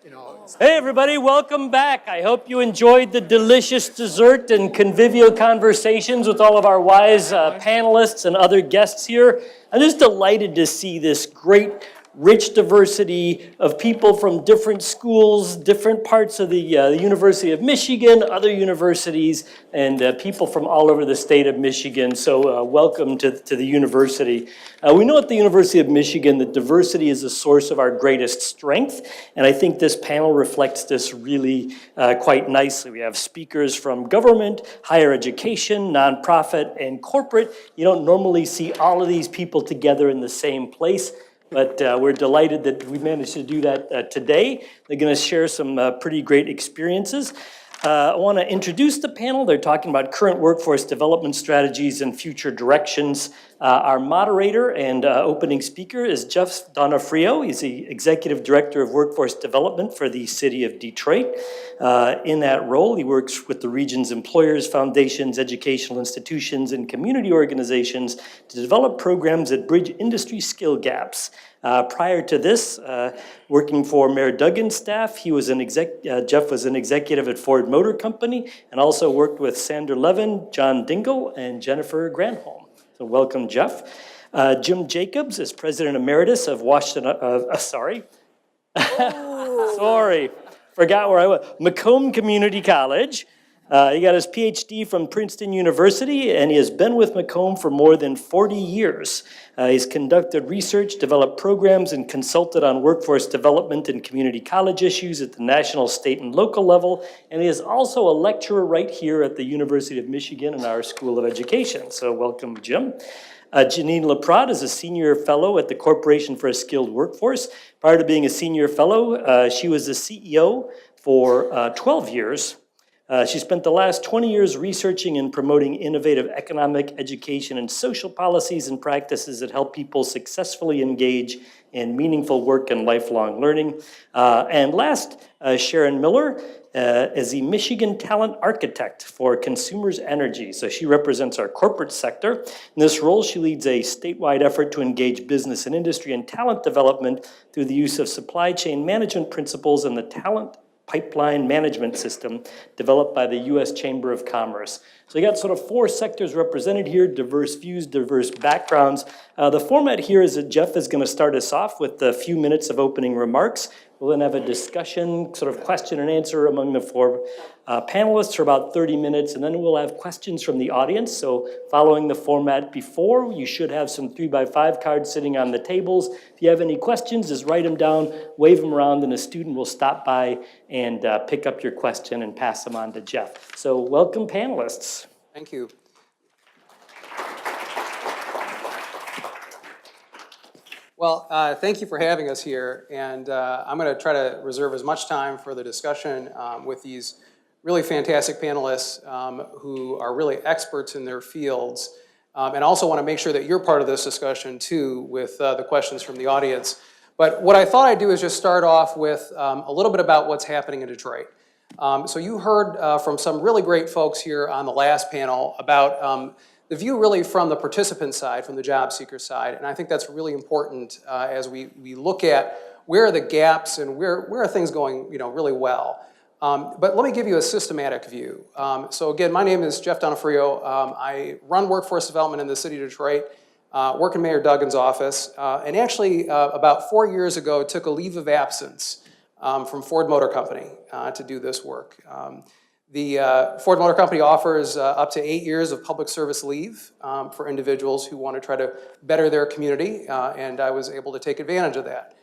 Hey everybody, welcome back. I hope you enjoyed the delicious dessert and convivial conversations with all of our wise panelists and other guests here. I'm just delighted to see this great, rich diversity of people from different schools, different parts of the University of Michigan, other universities, and people from all over the state of Michigan. So welcome to the university. We know at the University of Michigan that diversity is a source of our greatest strength, and I think this panel reflects this really quite nicely. We have speakers from government, higher education, nonprofit, and corporate. You don't normally see all of these people together in the same place. But we're delighted that we managed to do that today. They're going to share some pretty great experiences. I want to introduce the panel. They're talking about current workforce development strategies and future directions. Our moderator and opening speaker is Jeff Donofrio. He's the Executive Director of Workforce Development for the City of Detroit. In that role, he works with the region's employers, foundations, educational institutions, and community organizations to develop programs that bridge industry skill gaps. Prior to this, working for Mayor Duggan's staff, Jeff was an executive at Ford Motor Company and also worked with Sander Levin, John Dingle, and Jennifer Granholm. So welcome, Jeff. Jim Jacobs is President Emeritus of sorry, forgot where I was. Macomb Community College. He got his PhD from Princeton University, and he has been with Macomb for more than 40 years. He's conducted research, developed programs, and consulted on workforce development and community college issues at the national, state, and local level. And he is also a lecturer right here at the University of Michigan in our School of Education. So welcome, Jim. Jeannine Laprad is a senior fellow at the Corporation for a Skilled Workforce. Prior to being a senior fellow, she was the CEO for 12 years. She spent the last 20 years researching and promoting innovative economic, education, and social policies and practices that help people successfully engage in meaningful work and lifelong learning. And last, Sharon Miller is the Michigan Talent Architect for Consumers Energy. So she represents our corporate sector. In this role, she leads a statewide effort to engage business and industry and talent development through the use of supply chain management principles and the talent pipeline management system developed by the U.S. Chamber of Commerce. So you got sort of four sectors represented here, diverse views, diverse backgrounds. The format here is that Jeff is going to start us off with a few minutes of opening remarks. We'll then have a discussion, sort of question and answer among the four panelists for about 30 minutes, and then we'll have questions from the audience. So following the format before, you should have some 3x5 cards sitting on the tables. If you have any questions, just write them down, wave them around, and a student will stop by and pick up your question and pass them on to Jeff. So welcome, panelists. Thank you. Well, thank you for having us here, and I'm going to try to reserve as much time for the discussion with these really fantastic panelists who are really experts in their fields, and also want to make sure that you're part of this discussion too with the questions from the audience. But what I thought I'd do is just start off with a little bit about what's happening in Detroit. So you heard from some really great folks here on the last panel about the view really from the participant side, from the job seeker side, and I think that's really important as we look at where are the gaps and where are things going, really well. But let me give you a systematic view. So again, my name is Jeff Donofrio. I run workforce development in the city of Detroit, work in Mayor Duggan's office, and actually about 4 years ago took a leave of absence from Ford Motor Company to do this work. The Ford Motor Company offers up to 8 years of public service leave for individuals who want to try to better their community, and I was able to take advantage of that.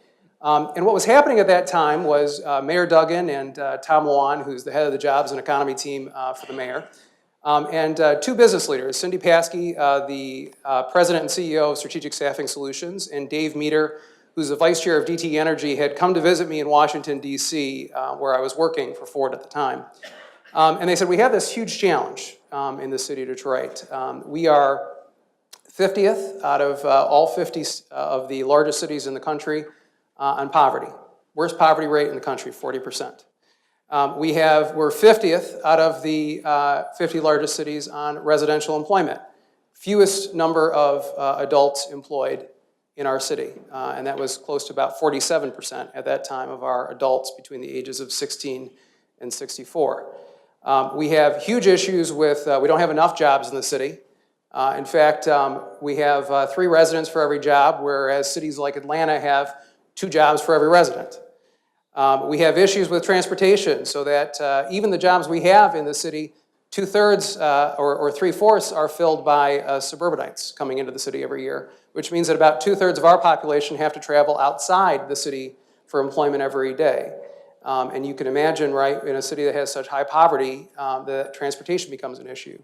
And what was happening at that time was Mayor Duggan and Tom Lawan, who's the head of the Jobs and Economy team for the mayor, and two business leaders, Cindy Paskey, the president and CEO of Strategic Staffing Solutions, and Dave Meter, who's the vice chair of DTE Energy, had come to visit me in Washington, D.C., where I was working for Ford at the time. And they said, we have this huge challenge in the city of Detroit. We are 50th out of all 50 of the largest cities in the country on poverty. Worst poverty rate in the country, 40%. We're 50th out of the 50 largest cities on residential employment. Fewest number of adults employed in our city, and that was close to about 47% at that time of our adults between the ages of 16 and 64. We have huge issues with, we don't have enough jobs in the city. In fact, we have 3 residents for every job, whereas cities like Atlanta have 2 jobs for every resident. We have issues with transportation, so that even the jobs we have in the city, 2/3 or 3/4 are filled by suburbanites coming into the city every year, which means that about 2/3 of our population have to travel outside the city for employment every day. And you can imagine, right, in a city that has such high poverty, that transportation becomes an issue.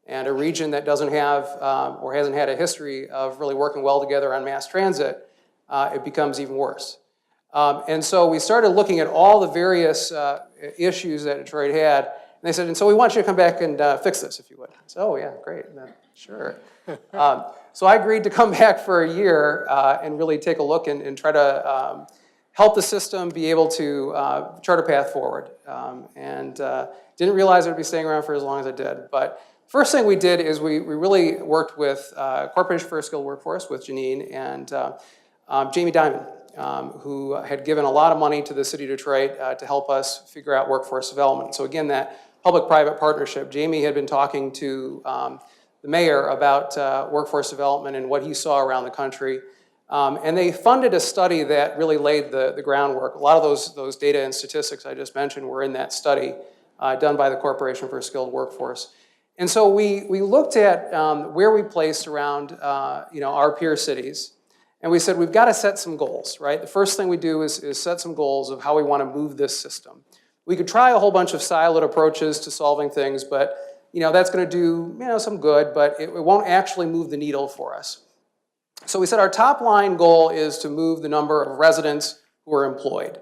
And a region that doesn't have or hasn't had a history of really working well together on mass transit, it becomes even worse. And so we started looking at all the various issues that Detroit had, and they said, and so we want you to come back and fix this, if you would. I said, oh yeah, great, sure. So I agreed to come back for a year and really take a look and try to help the system be able to chart a path forward. And didn't realize I'd be staying around for as long as I did. But first thing we did is we really worked with Corporation for a Skilled Workforce with Jeannine and Jamie Dimon, who had given a lot of money to the city of Detroit to help us figure out workforce development. So again, that public-private partnership. Jamie had been talking to the mayor about workforce development and what he saw around the country. And they funded a study that really laid the groundwork. A lot of those data and statistics I just mentioned were in that study done by the Corporation for a Skilled Workforce. And so we looked at where we placed around our peer cities. And we said, we've got to set some goals, right? The first thing we do is set some goals of how we want to move this system. We could try a whole bunch of siloed approaches to solving things, but that's going to do some good, but it won't actually move the needle for us. So we said our top line goal is to move the number of residents who are employed.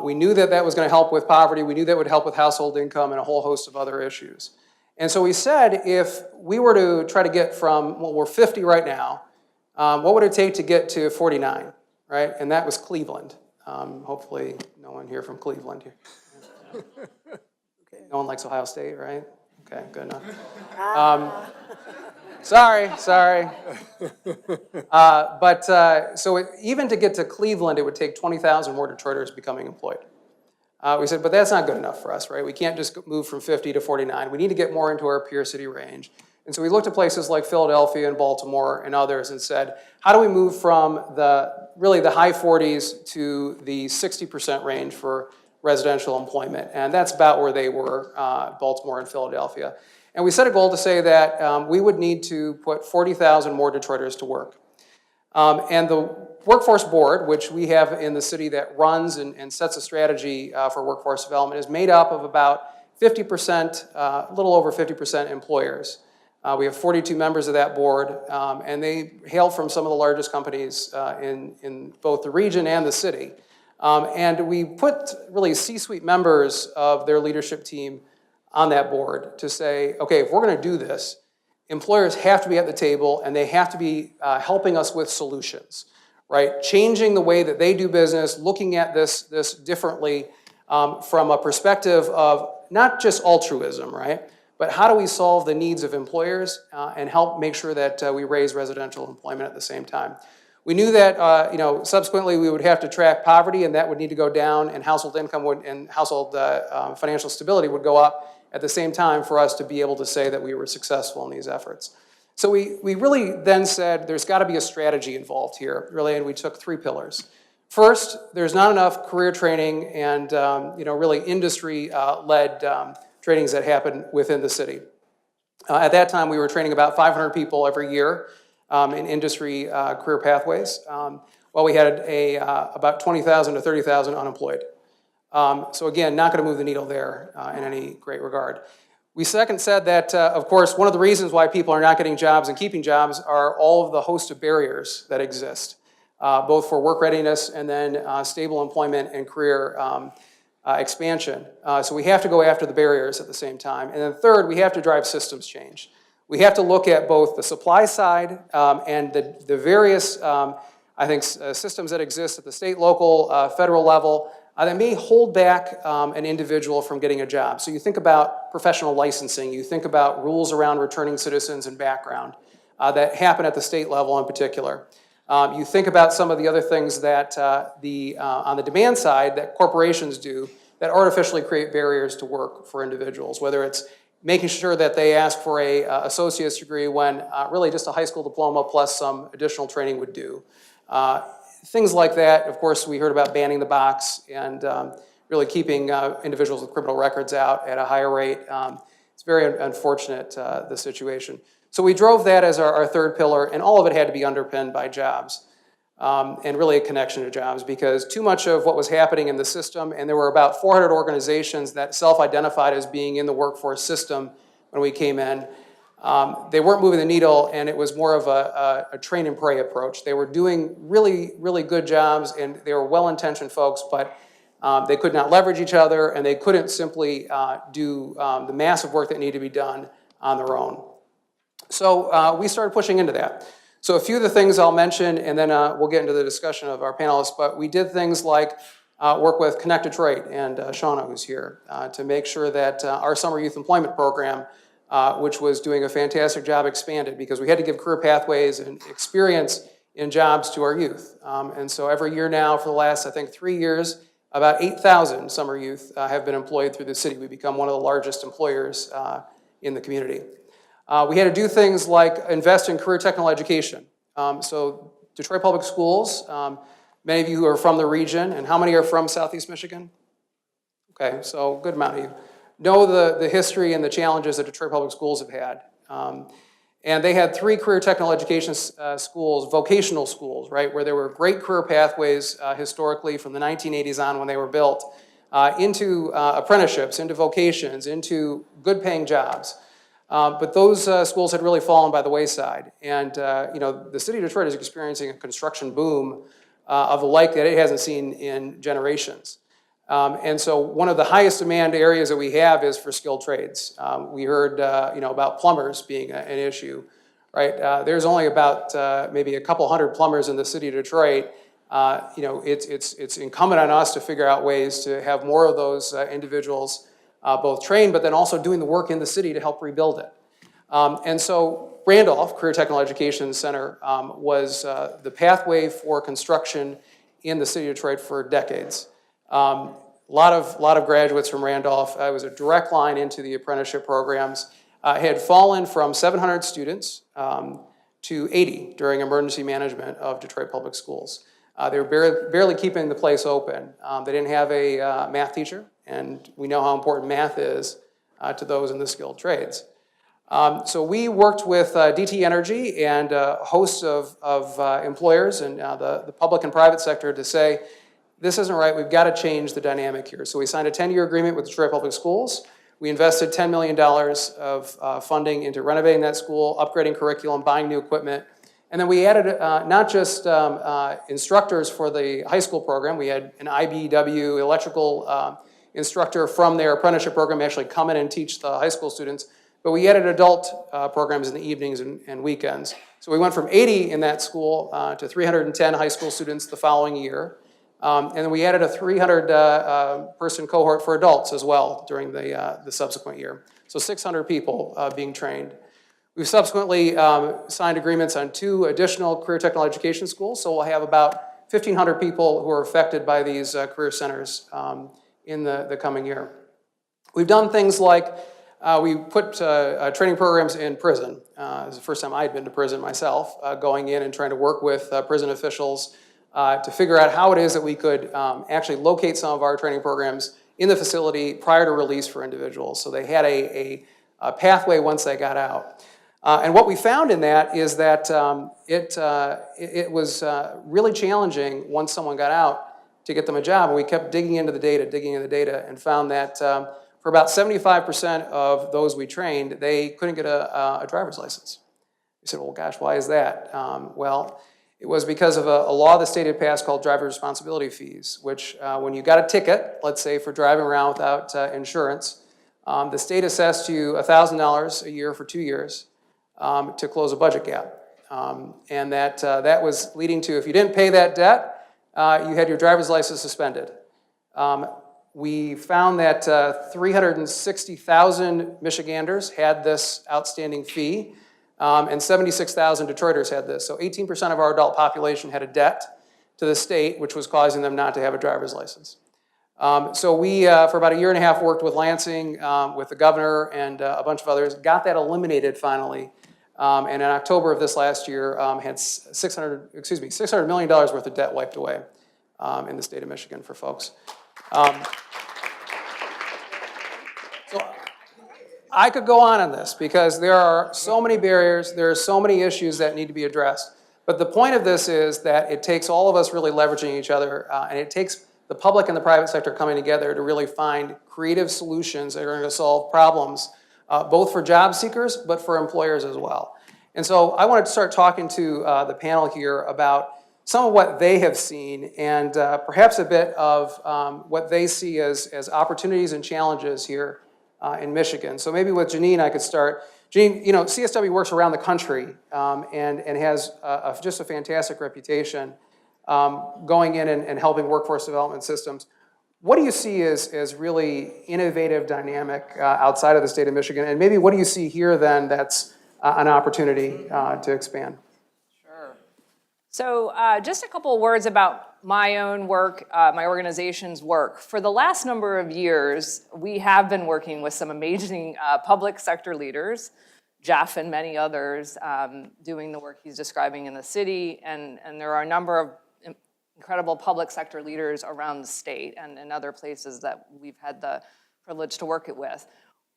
We knew that was going to help with poverty. We knew that would help with household income and a whole host of other issues. And so we said if we were to try to get from, well, we're 50 right now, what would it take to get to 49, right? And that was Cleveland. Hopefully no one here from Cleveland here. Okay. No one likes Ohio State, right? Okay, good enough. Sorry. So even to get to Cleveland, it would take 20,000 more Detroiters becoming employed. We said, but that's not good enough for us, right? We can't just move from 50 to 49. We need to get more into our peer city range. And so we looked at places like Philadelphia and Baltimore and others and said, how do we move from the high 40s to the 60% range for residential employment? And that's about where they were, Baltimore and Philadelphia. And we set a goal to say that we would need to put 40,000 more Detroiters to work. And the Workforce Board, which we have in the city that runs and sets a strategy for workforce development, is made up of about 50%, a little over 50% employers. We have 42 members of that board, and they hail from some of the largest companies in both the region and the city. And we put really C-suite members of their leadership team on that board to say, okay, if we're going to do this, employers have to be at the table and they have to be helping us with solutions, right? Changing the way that they do business, looking at this differently from a perspective of not just altruism, right? But how do we solve the needs of employers and help make sure that we raise residential employment at the same time? We knew that subsequently we would have to track poverty, and that would need to go down, and household income and household financial stability would go up at the same time for us to be able to say that we were successful in these efforts. So we really then said there's got to be a strategy involved here, really, and we took 3 pillars. First, there's not enough career training and really industry-led trainings that happen within the city. At that time, we were training about 500 people every year in industry career pathways, while we had about 20,000 to 30,000 unemployed. So again, not going to move the needle there in any great regard. We second said that, of course, one of the reasons why people are not getting jobs and keeping jobs are all of the host of barriers that exist, both for work readiness and then stable employment and career expansion. So we have to go after the barriers at the same time. And then third, we have to drive systems change. We have to look at both the supply side and the various, systems that exist at the state, local, federal level that may hold back an individual from getting a job. So you think about professional licensing, you think about rules around returning citizens and background that happen at the state level in particular. You think about some of the other things that on the demand side that corporations do that artificially create barriers to work for individuals, whether it's making sure that they ask for a associate's degree when really just a high school diploma plus some additional training would do. Things like that. Of course, we heard about banning the box and really keeping individuals with criminal records out at a higher rate. It's very unfortunate, the situation. So we drove that as our third pillar, and all of it had to be underpinned by jobs, and really a connection to jobs, because too much of what was happening in the system, and there were about 400 organizations that self-identified as being in the workforce system when we came in. They weren't moving the needle, and it was more of a train and pray approach. They were doing really, really good jobs, and they were well-intentioned folks, but they could not leverage each other, and they couldn't simply do the massive work that needed to be done on their own. So we started pushing into that. So a few of the things I'll mention, and then we'll get into the discussion of our panelists, but we did things like work with Connect Detroit and Shauna, who's here, to make sure that our summer youth employment program, which was doing a fantastic job, expanded, because we had to give career pathways and experience in jobs to our youth. And so every year now, for the last, I think, 3 years, about 8,000 summer youth have been employed through the city. We become one of the largest employers in the community. We had to do things like invest in career technical education. So Detroit Public Schools, many of you who are from the region, and how many are from Southeast Michigan? Okay, so a good amount of you know the history and the challenges that Detroit Public Schools have had. And they had 3 career technical education schools, vocational schools, right, where there were great career pathways historically from the 1980s on when they were built, into apprenticeships, into vocations, into good paying jobs. But those schools had really fallen by the wayside. And the city of Detroit is experiencing a construction boom of the like that it hasn't seen in generations. And so one of the highest demand areas that we have is for skilled trades. We heard about plumbers being an issue, right? There's only about maybe a couple hundred plumbers in the city of Detroit. It's incumbent on us to figure out ways to have more of those individuals both trained, but then also doing the work in the city to help rebuild it. And so Randolph Career Technical Education Center was the pathway for construction in the city of Detroit for decades. A lot of graduates from Randolph. It was a direct line into the apprenticeship programs. Had fallen from 700 students to 80 during emergency management of Detroit Public Schools. They were barely keeping the place open. They didn't have a math teacher, and we know how important math is to those in the skilled trades. So we worked with DT Energy and a host of employers and the public and private sector to say, this isn't right, we've got to change the dynamic here. So we signed a 10-year agreement with Detroit Public Schools. We invested $10 million of funding into renovating that school, upgrading curriculum, buying new equipment. And then we added not just instructors for the high school program. We had an IBEW electrical instructor from their apprenticeship program actually come in and teach the high school students. But we added adult programs in the evenings and weekends. So we went from 80 in that school to 310 high school students the following year. And then we added a 300-person cohort for adults as well during the subsequent year. So 600 people being trained. We've subsequently signed agreements on 2 additional career technical education schools, so we'll have about 1,500 people who are affected by these career centers in the coming year. We've done things like we put training programs in prison. It was the first time I'd been to prison myself, going in and trying to work with prison officials to figure out how it is that we could actually locate some of our training programs in the facility prior to release for individuals. So they had a pathway once they got out. And what we found in that is that it was really challenging once someone got out to get them a job. And we kept digging into the data, and found that for about 75% of those we trained, they couldn't get a driver's license. We said, well, gosh, why is that? Well, it was because of a law the state had passed called driver responsibility fees, which when you got a ticket, let's say for driving around without insurance, the state assessed you $1,000 a year for 2 years to close a budget gap. And that was leading to, if you didn't pay that debt, you had your driver's license suspended. We found that 360,000 Michiganders had this outstanding fee. and 76,000 Detroiters had this. So 18% of our adult population had a debt to the state, which was causing them not to have a driver's license. So we, for about a year and a half, worked with Lansing, with the governor and a bunch of others, got that eliminated finally. And in October of this last year, had $600 million worth of debt wiped away in the state of Michigan for folks. So I could go on this because there are so many barriers, there are so many issues that need to be addressed. But the point of this is that it takes all of us really leveraging each other, and it takes the public and the private sector coming together to really find creative solutions that are going to solve problems, both for job seekers, but for employers as well. And so I wanted to start talking to the panel here about some of what they have seen and perhaps a bit of what they see as opportunities and challenges here in Michigan. So maybe with Jeannine I could start. Jeannine, CSW works around the country and has just a fantastic reputation going in and helping workforce development systems. What do you see as really innovative, dynamic outside of the state of Michigan? And maybe what do you see here then that's an opportunity to expand? Sure. So just a couple of words about my own work, my organization's work. For the last number of years, we have been working with some amazing public sector leaders, Jeff and many others, doing the work he's describing in the city, and there are a number of incredible public sector leaders around the state and other places that we've had the privilege to work it with.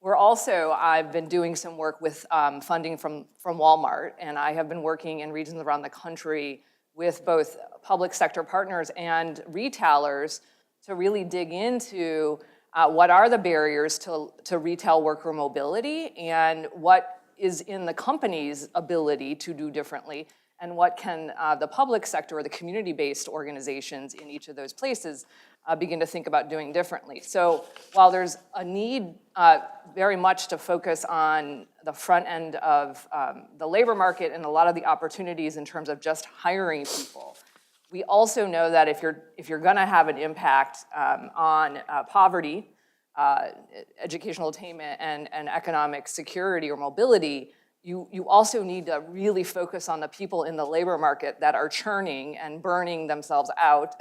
I've been doing some work with funding from Walmart, and I have been working in regions around the country with both public sector partners and retailers to really dig into what are the barriers to retail worker mobility and what is in the company's ability to do differently, and what can the public sector or the community-based organizations in each of those places begin to think about doing differently. So while there's a need very much to focus on the front end of the labor market and a lot of the opportunities in terms of just hiring people, we also know that if you're gonna have an impact on poverty, educational attainment, and economic security or mobility, you also need to really focus on the people in the labor market that are churning and burning themselves out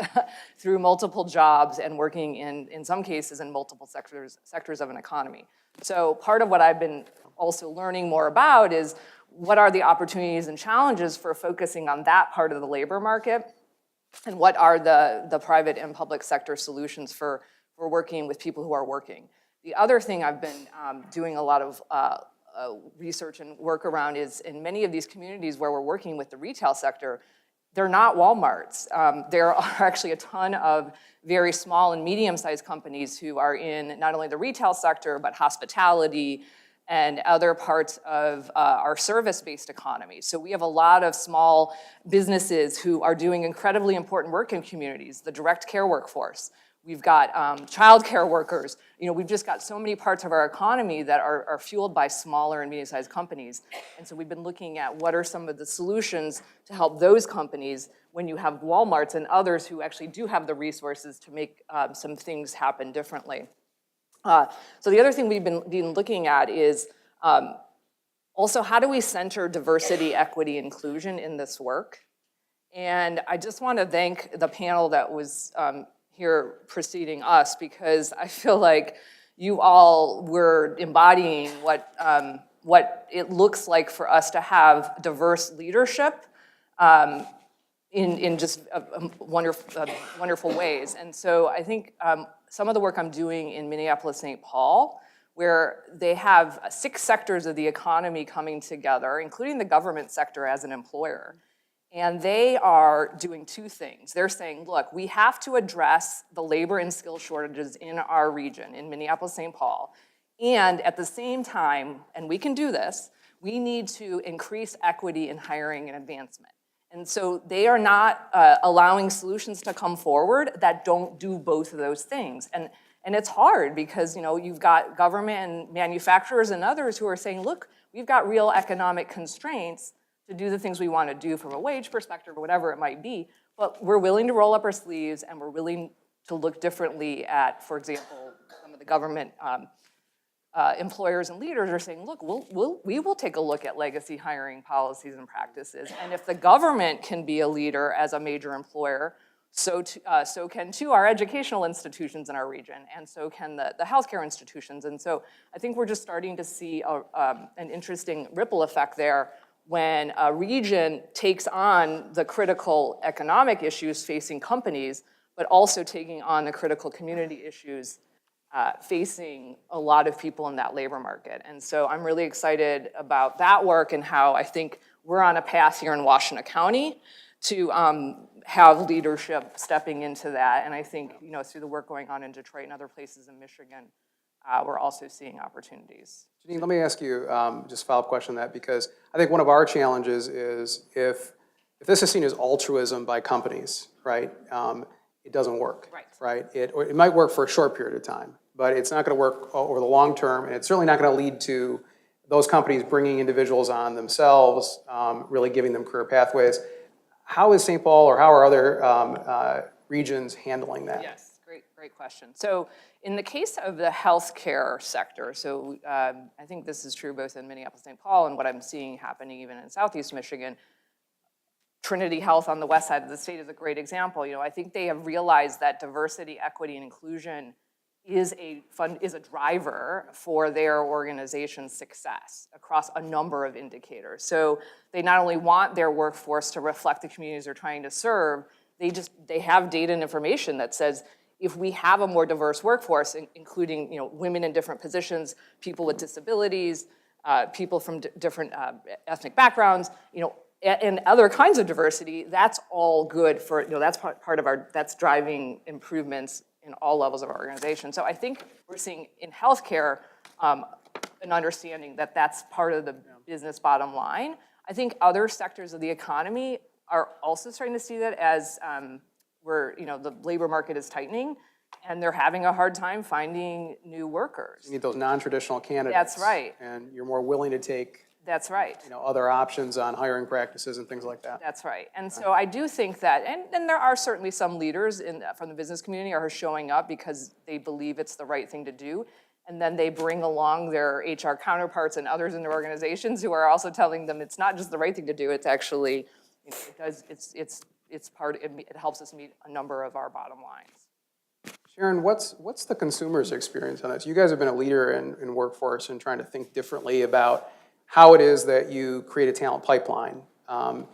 through multiple jobs and working in some cases in multiple sectors of an economy. So part of what I've been also learning more about is what are the opportunities and challenges for focusing on that part of the labor market, and what are the private and public sector solutions for working with people who are working. The other thing I've been doing a lot of research and work around is in many of these communities where we're working with the retail sector, they're not Walmarts. There are actually a ton of very small and medium-sized companies who are in not only the retail sector, but hospitality and other parts of our service-based economy. So we have a lot of small businesses who are doing incredibly important work in communities, the direct care workforce. We've got childcare workers. We've just got so many parts of our economy that are fueled by smaller and medium-sized companies. And so we've been looking at what are some of the solutions to help those companies when you have Walmarts and others who actually do have the resources to make some things happen differently. So the other thing we've been looking at is also how do we center diversity, equity, inclusion in this work? And I just want to thank the panel that was here preceding us, because I feel like you all were embodying what it looks like for us to have diverse leadership in just wonderful ways. And so I think some of the work I'm doing in Minneapolis-St. Paul, where they have 6 sectors of the economy coming together, including the government sector as an employer. And they are doing 2 things. They're saying, look, we have to address the labor and skill shortages in our region, in Minneapolis-St. Paul. And at the same time, and we can do this, we need to increase equity in hiring and advancement. And so they are not allowing solutions to come forward that don't do both of those things. And it's hard because you've got government and manufacturers and others who are saying, look, we've got real economic constraints to do the things we want to do from a wage perspective or whatever it might be, but we're willing to roll up our sleeves and we're willing to look differently at, for example, some of the government employers and leaders are saying, look, we will take a look at legacy hiring policies and practices. And if the government can be a leader as a major employer, so can too our educational institutions in our region, and so can the healthcare institutions. And so I think we're just starting to see an interesting ripple effect there when a region takes on the critical economic issues facing companies, but also taking on the critical community issues facing a lot of people in that labor market. And so I'm really excited about that work and how I think we're on a path here in Washington County to have leadership stepping into that. And I think, through the work going on in Detroit and other places in Michigan, we're also seeing opportunities. Jeannine, let me ask you just a follow-up question on that, because I think one of our challenges is if this is seen as altruism by companies, right, it doesn't work, right? It might work for a short period of time, but it's not going to work over the long term, and it's certainly not going to lead to those companies bringing individuals on themselves, really giving them career pathways. How is St. Paul, or how are other regions handling that? Yes, great question. So in the case of the healthcare sector, so I think this is true both in Minneapolis, St. Paul, and what I'm seeing happening even in Southeast Michigan. Trinity Health on the west side of the state is a great example. I think they have realized that diversity, equity, and inclusion is a driver for their organization's success across a number of indicators. So they not only want their workforce to reflect the communities they're trying to serve, they have data and information that says if we have a more diverse workforce, including women in different positions, people with disabilities, people from different ethnic backgrounds, and other kinds of diversity, that's all good for, that's part of that's driving improvements in all levels of our organization. So I think we're seeing in healthcare an understanding that that's part of the business bottom line. I think other sectors of the economy are also starting to see that as the labor market is tightening and they're having a hard time finding new workers. You need those non-traditional candidates. That's right. And you're more willing to take that's right. Other options on hiring practices and things like that. That's right. And so I do think that, and there are certainly some leaders from the business community are showing up because they believe it's the right thing to do. And then they bring along their HR counterparts and others in their organizations who are also telling them it's not just the right thing to do, it's actually, it helps us meet a number of our bottom lines. Sharon, what's the consumer's experience on this? You guys have been a leader in workforce and trying to think differently about how it is that you create a talent pipeline. Are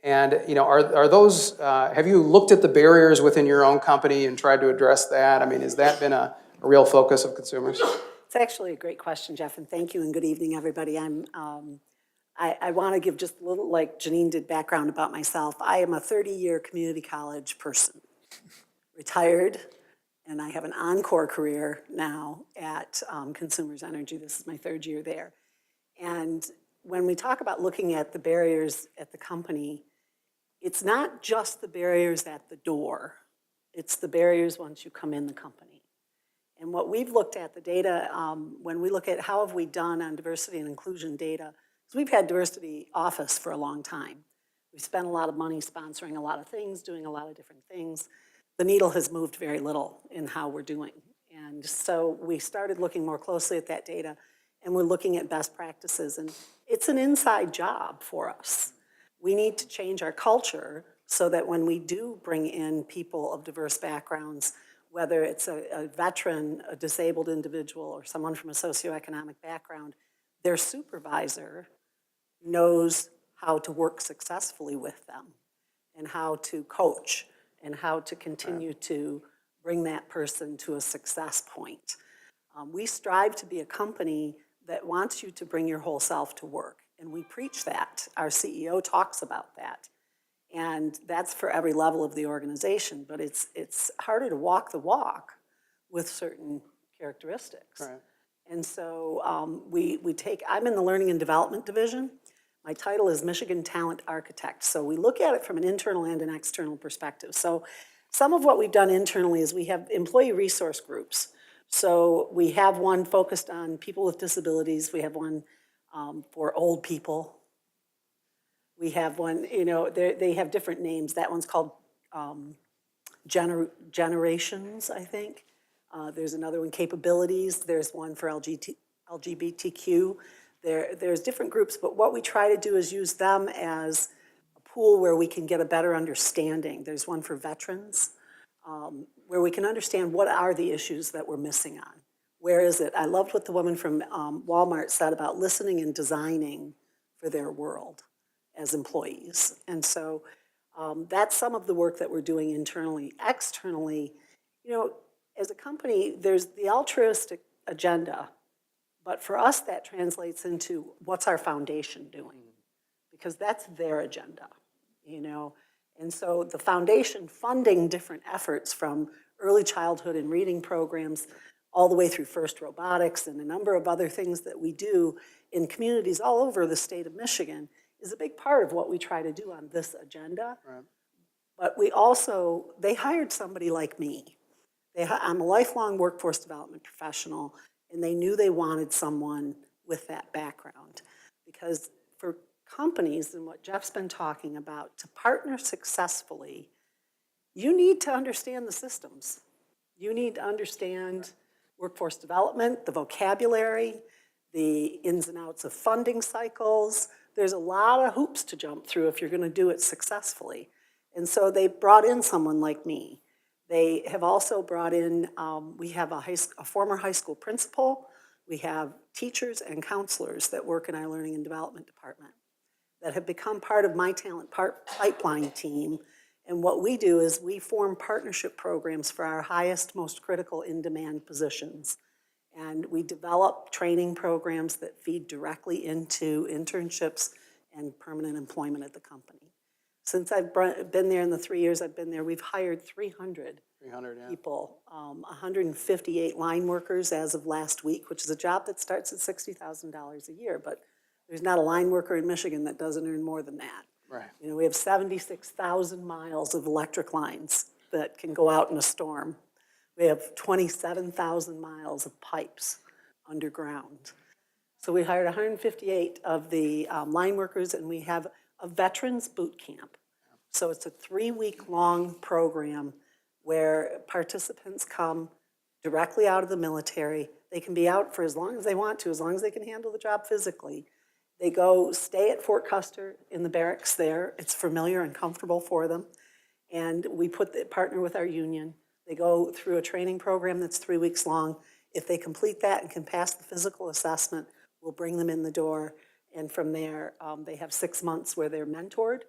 those, have you looked at the barriers within your own company and tried to address that? I mean, has that been a real focus of consumers? It's actually a great question, Jeff, and thank you, and good evening, everybody. I want to give just a little, like Jeannine did, background about myself. I am a 30-year community college person, retired, and I have an encore career now at Consumers Energy. This is my third year there. And when we talk about looking at the barriers at the company, it's not just the barriers at the door, it's the barriers once you come in the company. And what we've looked at, the data, when we look at how have we done on diversity and inclusion data, because we've had diversity office for a long time. We've spent a lot of money sponsoring a lot of things, doing a lot of different things. The needle has moved very little in how we're doing. And so we started looking more closely at that data, and we're looking at best practices, and it's an inside job for us. We need to change our culture so that when we do bring in people of diverse backgrounds, whether it's a veteran, a disabled individual, or someone from a socioeconomic background, their supervisor knows how to work successfully with them and how to coach and how to continue to bring that person to a success point. We strive to be a company that wants you to bring your whole self to work. And we preach that. Our CEO talks about that. And that's for every level of the organization, but it's harder to walk the walk with certain characteristics. Right. And so I'm in the Learning and Development Division. My title is Michigan Talent Architect. So we look at it from an internal and an external perspective. So some of what we've done internally is we have employee resource groups. So we have one focused on people with disabilities. We have one for old people. We have one, they have different names. That one's called Generations, I think. There's another one, Capabilities. There's one for LGBTQ. There's different groups, but what we try to do is use them as a pool where we can get a better understanding. There's one for veterans, where we can understand what are the issues that we're missing on. Where is it? I loved what the woman from Walmart said about listening and designing for their world as employees. And so that's some of the work that we're doing internally. Externally, as a company, there's the altruistic agenda, but for us that translates into what's our foundation doing? Because that's their agenda, And so the foundation funding different efforts from early childhood and reading programs all the way through FIRST Robotics and a number of other things that we do in communities all over the state of Michigan is a big part of what we try to do on this agenda. Right. But they hired somebody like me. I'm a lifelong workforce development professional, and they knew they wanted someone with that background. Because for companies, and what Jeff's been talking about, to partner successfully, you need to understand the systems. You need to understand workforce development, the vocabulary, the ins and outs of funding cycles. There's a lot of hoops to jump through if you're going to do it successfully. And so they brought in someone like me. They have also brought in, we have a former high school principal. We have teachers and counselors that work in our learning and development department that have become part of my talent pipeline team. And what we do is we form partnership programs for our highest, most critical in-demand positions. And we develop training programs that feed directly into internships and permanent employment at the company. Since I've been there in the 3 years I've been there, we've hired 300 people, 158 line workers as of last week, which is a job that starts at $60,000 a year, but there's not a line worker in Michigan that doesn't earn more than that. Right. We have 76,000 miles of electric lines that can go out in a storm. We have 27,000 miles of pipes underground. So we hired 158 of the line workers, and we have a veterans boot camp. So it's a 3-week-long program where participants come directly out of the military. They can be out for as long as they want to, as long as they can handle the job physically. They go stay at Fort Custer in the barracks there. It's familiar and comfortable for them. And we partner with our union. They go through a training program that's 3 weeks long. If they complete that and can pass the physical assessment, we'll bring them in the door. And from there, they have 6 months where they're mentored,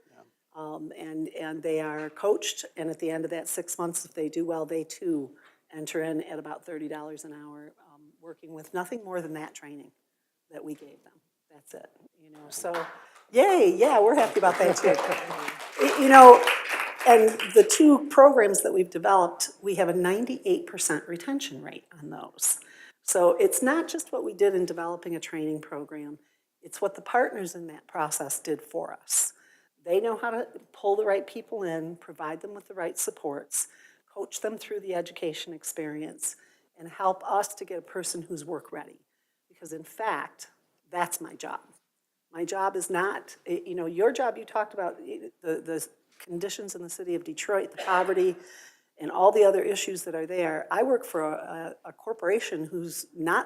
and they are coached. And at the end of that 6 months, if they do well, they too enter in at about $30 an hour, working with nothing more than that training that we gave them. That's it, So, yay, yeah, we're happy about that too. And the 2 programs that we've developed, we have a 98% retention rate on those. So it's not just what we did in developing a training program. It's what the partners in that process did for us. They know how to pull the right people in, provide them with the right supports, coach them through the education experience, and help us to get a person who's work ready. Because in fact, that's my job. My job is not, your job, you talked about the conditions in the city of Detroit, the poverty, and all the other issues that are there. I work for a corporation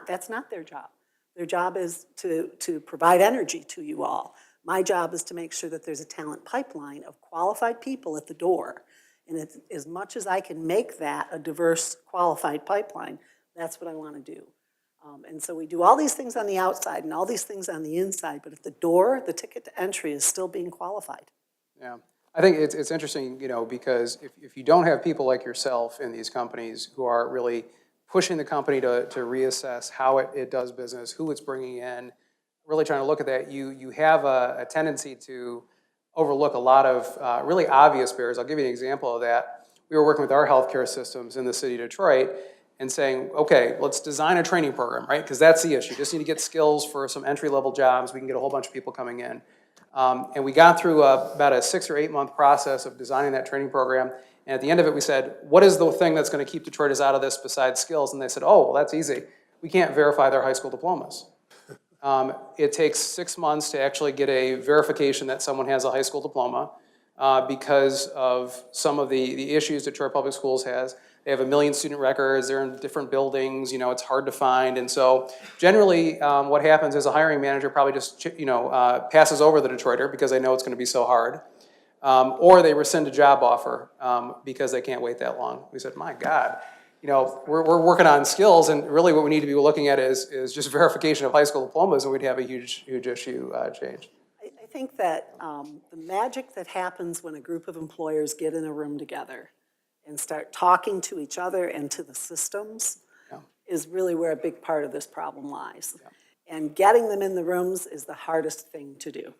that's not their job. Their job is to provide energy to you all. My job is to make sure that there's a talent pipeline of qualified people at the door. And as much as I can make that a diverse, qualified pipeline, that's what I want to do. And so we do all these things on the outside and all these things on the inside, but at the door, the ticket to entry is still being qualified. Yeah, I think it's interesting, because if you don't have people like yourself in these companies who are really pushing the company to reassess how it does business, who it's bringing in, really trying to look at that, you have a tendency to overlook a lot of really obvious barriers. I'll give you an example of that. We were working with our healthcare systems in the city of Detroit and saying, okay, let's design a training program, right? Because that's the issue. Just need to get skills for some entry-level jobs. We can get a whole bunch of people coming in. And we got through about a 6 or 8 month process of designing that training program. And at the end of it, we said, what is the thing that's going to keep Detroiters out of this besides skills? And they said, oh, well, that's easy. We can't verify their high school diplomas. It takes 6 months to actually get a verification that someone has a high school diploma because of some of the issues Detroit Public Schools has. They have 1 million student records. They're in different buildings. You know, it's hard to find. And so generally what happens is a hiring manager probably just, passes over the Detroiter because they know it's going to be so hard. Or they rescind a job offer because they can't wait that long. We said, my God, we're working on skills, and really what we need to be looking at is just verification of high school diplomas, and we'd have a huge issue change. I think that the magic that happens when a group of employers get in a room together and start talking to each other and to the systems is really where a big part of this problem lies. And getting them in the rooms is the hardest thing to do.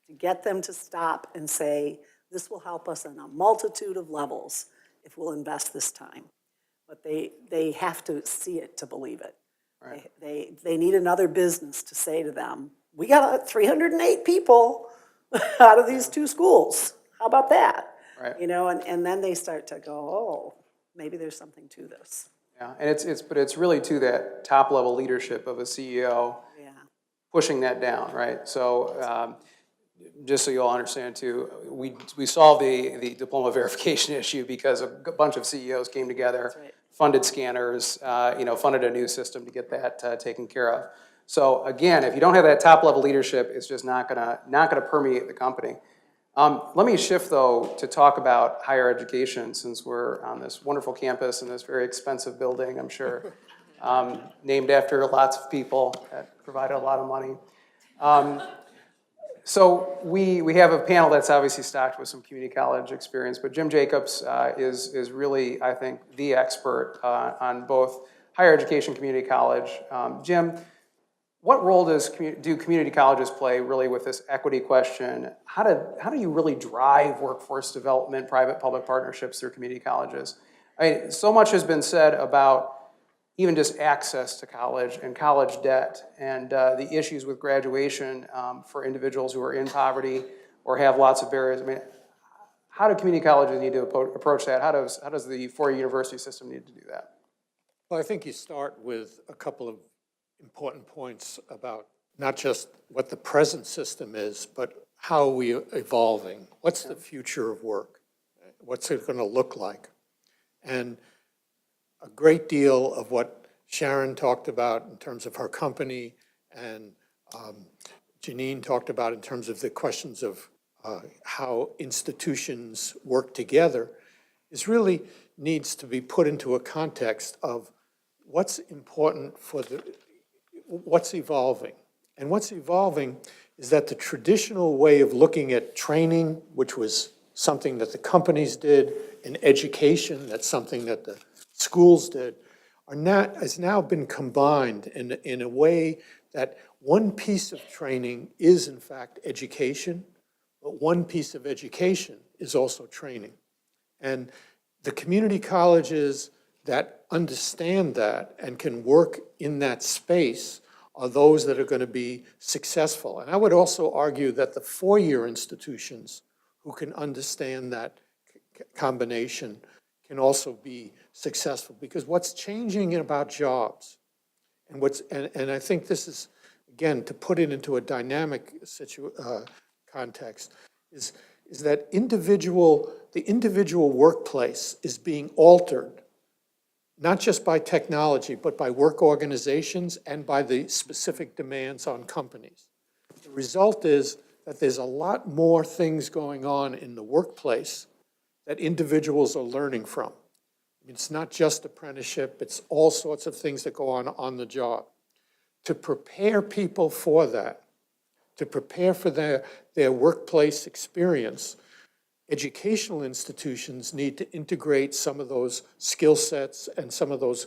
To get them to stop and say, this will help us on a multitude of levels if we'll invest this time. But they have to see it to believe it. Right. They need another business to say to them, we got 308 people out of these 2 schools. How about that? Right. And then they start to go, oh, maybe there's something to this. Yeah, and it's really to that top level leadership of a CEO pushing that down, right? So just so you all understand too, we solved the diploma verification issue because a bunch of CEOs came together, funded scanners, funded a new system to get that taken care of. So again, if you don't have that top level leadership, it's just not gonna permeate the company. Let me shift though to talk about higher education, since we're on this wonderful campus in this very expensive building, I'm sure, named after lots of people that provided a lot of money. So we have a panel that's obviously stocked with some community college experience, but Jim Jacobs is really, I think, the expert on both higher education, community college. Jim, what role do community colleges play really with this equity question? How do you really drive workforce development, private-public partnerships through community colleges? I mean, so much has been said about even just access to college and college debt and the issues with graduation for individuals who are in poverty or have lots of barriers. I mean, how do community colleges need to approach that? How does the four-year university system need to do that? Well, I think you start with a couple of important points about not just what the present system is, but how are we evolving? What's the future of work? What's it going to look like? And a great deal of what Sharon talked about in terms of her company and Jeannine talked about in terms of the questions of how institutions work together is really needs to be put into a context of what's important for what's evolving. And what's evolving is that the traditional way of looking at training, which was something that the companies did, and education, that's something that the schools did, has now been combined in a way that one piece of training is in fact education, but one piece of education is also training. And the community colleges that understand that and can work in that space are those that are going to be successful. And I would also argue that the four-year institutions who can understand that combination can also be successful, because what's changing about jobs and I think this is, again, to put it into a dynamic context, is that the individual workplace is being altered, not just by technology, but by work organizations and by the specific demands on companies. The result is that there's a lot more things going on in the workplace that individuals are learning from. It's not just apprenticeship, it's all sorts of things that go on the job. To prepare people for that, to prepare for their workplace experience, educational institutions need to integrate some of those skill sets and some of those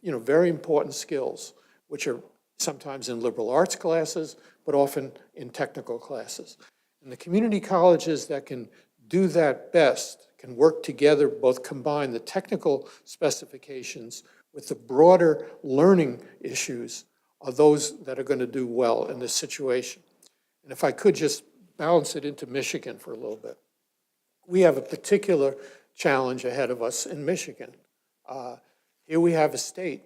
very important skills, which are sometimes in liberal arts classes, but often in technical classes. And the community colleges that can do that best can work together, both combine the technical specifications with the broader learning issues, are those that are going to do well in this situation. And if I could just bounce it into Michigan for a little bit. We have a particular challenge ahead of us in Michigan. Here we have a state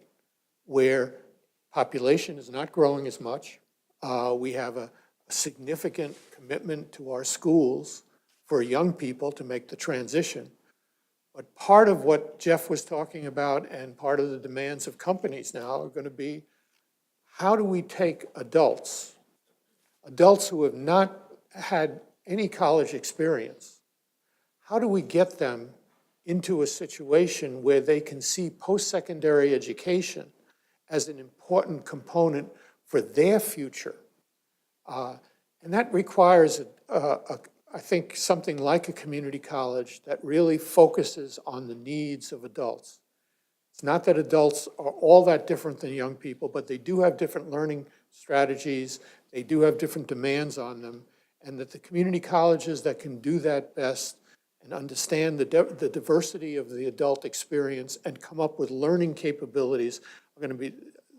where population is not growing as much. We have a significant commitment to our schools for young people to make the transition. But part of what Jeff was talking about and part of the demands of companies now are going to be, how do we take adults who have not had any college experience, how do we get them into a situation where they can see post-secondary education as an important component for their future? And that requires, I think, something like a community college that really focuses on the needs of adults. It's not that adults are all that different than young people, but they do have different learning strategies, they do have different demands on them, and that the community colleges that can do that best and understand the diversity of the adult experience and come up with learning capabilities are going to be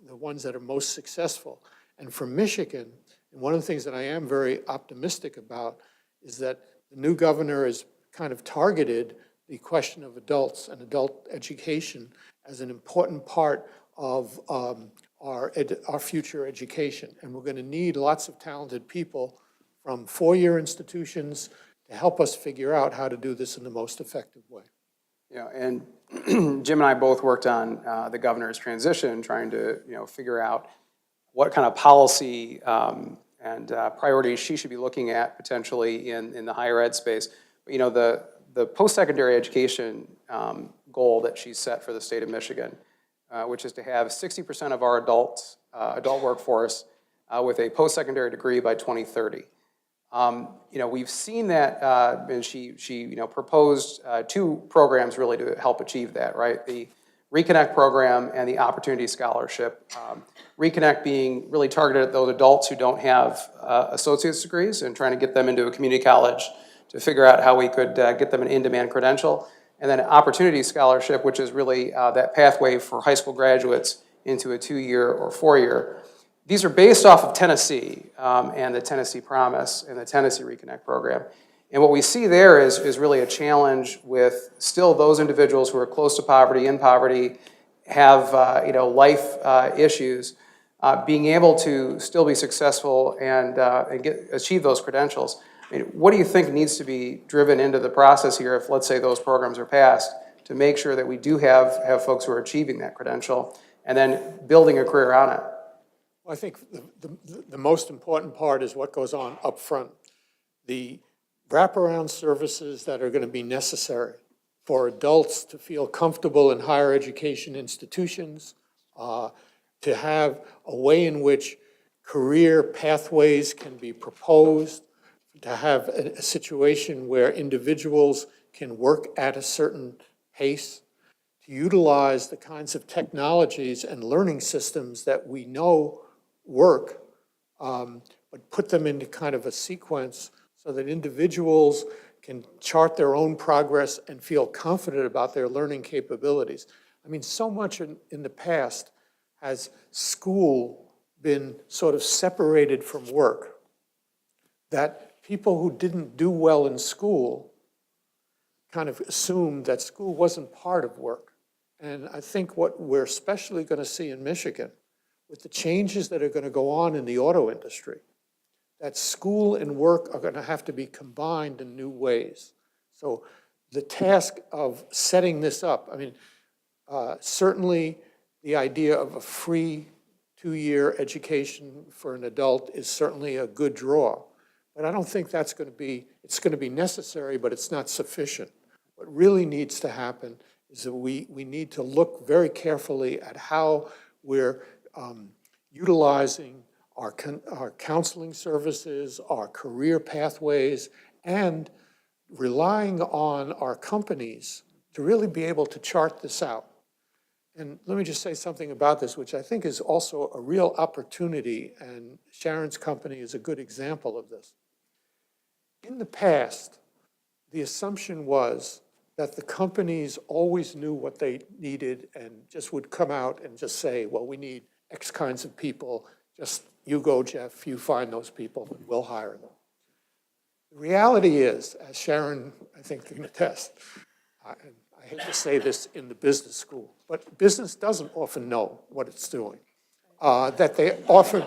the ones that are most successful. And for Michigan, and one of the things that I am very optimistic about is that the new governor has kind of targeted the question of adults and adult education as an important part of our future education. And we're going to need lots of talented people from four-year institutions to help us figure out how to do this in the most effective way. Yeah, and Jim and I both worked on the governor's transition, trying to figure out what kind of policy and priorities she should be looking at potentially in the higher ed space. But, the post-secondary education goal that she set for the state of Michigan, which is to have 60% of our adult workforce with a post-secondary degree by 2030. We've seen that, and she proposed two programs really to help achieve that, right? The Reconnect program and the Opportunity Scholarship. Reconnect being really targeted at those adults who don't have associate's degrees and trying to get them into a community college to figure out how we could get them an in-demand credential. And then Opportunity Scholarship, which is really that pathway for high school graduates into a 2-year or 4-year. These are based off of Tennessee and the Tennessee Promise and the Tennessee Reconnect program. And what we see there is really a challenge with still those individuals who are close to poverty, in poverty, have life issues, being able to still be successful and achieve those credentials. I mean, what do you think needs to be driven into the process here if, let's say, those programs are passed to make sure that we do have folks who are achieving that credential and then building a career on it? Well, I think the most important part is what goes on up front. The wraparound services that are going to be necessary for adults to feel comfortable in higher education institutions, to have a way in which career pathways can be proposed, to have a situation where individuals can work at a certain pace, to utilize the kinds of technologies and learning systems that we know work, but put them into kind of a sequence so that individuals can chart their own progress and feel confident about their learning capabilities. I mean, so much in the past has school been sort of separated from work, that people who didn't do well in school kind of assumed that school wasn't part of work. And I think what we're especially going to see in Michigan, with the changes that are going to go on in the auto industry, that school and work are going to have to be combined in new ways. So the task of setting this up, I mean, certainly the idea of a free 2-year education for an adult is certainly a good draw. But I don't think that's going to be, it's going to be necessary, but it's not sufficient. What really needs to happen is that we need to look very carefully at how we're utilizing our counseling services, our career pathways, and relying on our companies to really be able to chart this out. And let me just say something about this, which I think is also a real opportunity, and Sharon's company is a good example of this. In the past, the assumption was that the companies always knew what they needed and just would come out and just say, well, we need X kinds of people, just you go, Jeff, you find those people, and we'll hire them. The reality is, as Sharon, I think, can attest, and I hate to say this in the business school, but business doesn't often know what it's doing. That they often...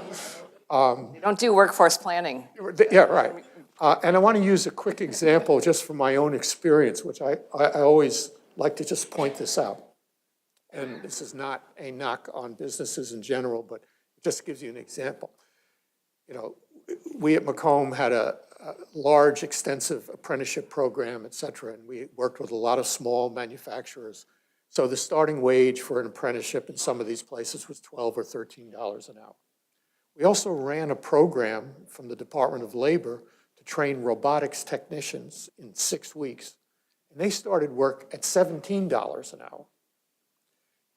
They don't do workforce planning. Yeah, right. And I want to use a quick example just from my own experience, which I always like to just point this out. And this is not a knock on businesses in general, but it just gives you an example. You know, we at Macomb had a large, extensive apprenticeship program, et cetera, and we worked with a lot of small manufacturers. So the starting wage for an apprenticeship in some of these places was $12 or $13 an hour. We also ran a program from the Department of Labor to train robotics technicians in 6 weeks, and they started work at $17 an hour.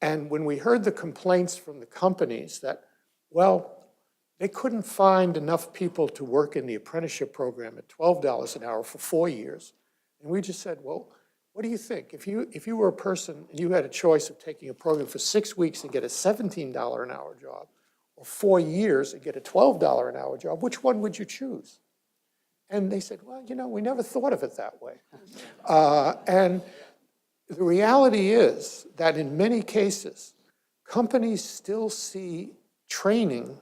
And when we heard the complaints from the companies that, well, they couldn't find enough people to work in the apprenticeship program at $12 an hour for 4 years, and we just said, well, what do you think? If you were a person and you had a choice of taking a program for 6 weeks and get a $17 an hour job, or 4 years and get a $12 an hour job, which one would you choose? And they said, well, you know, we never thought of it that way. And the reality is that in many cases, companies still see training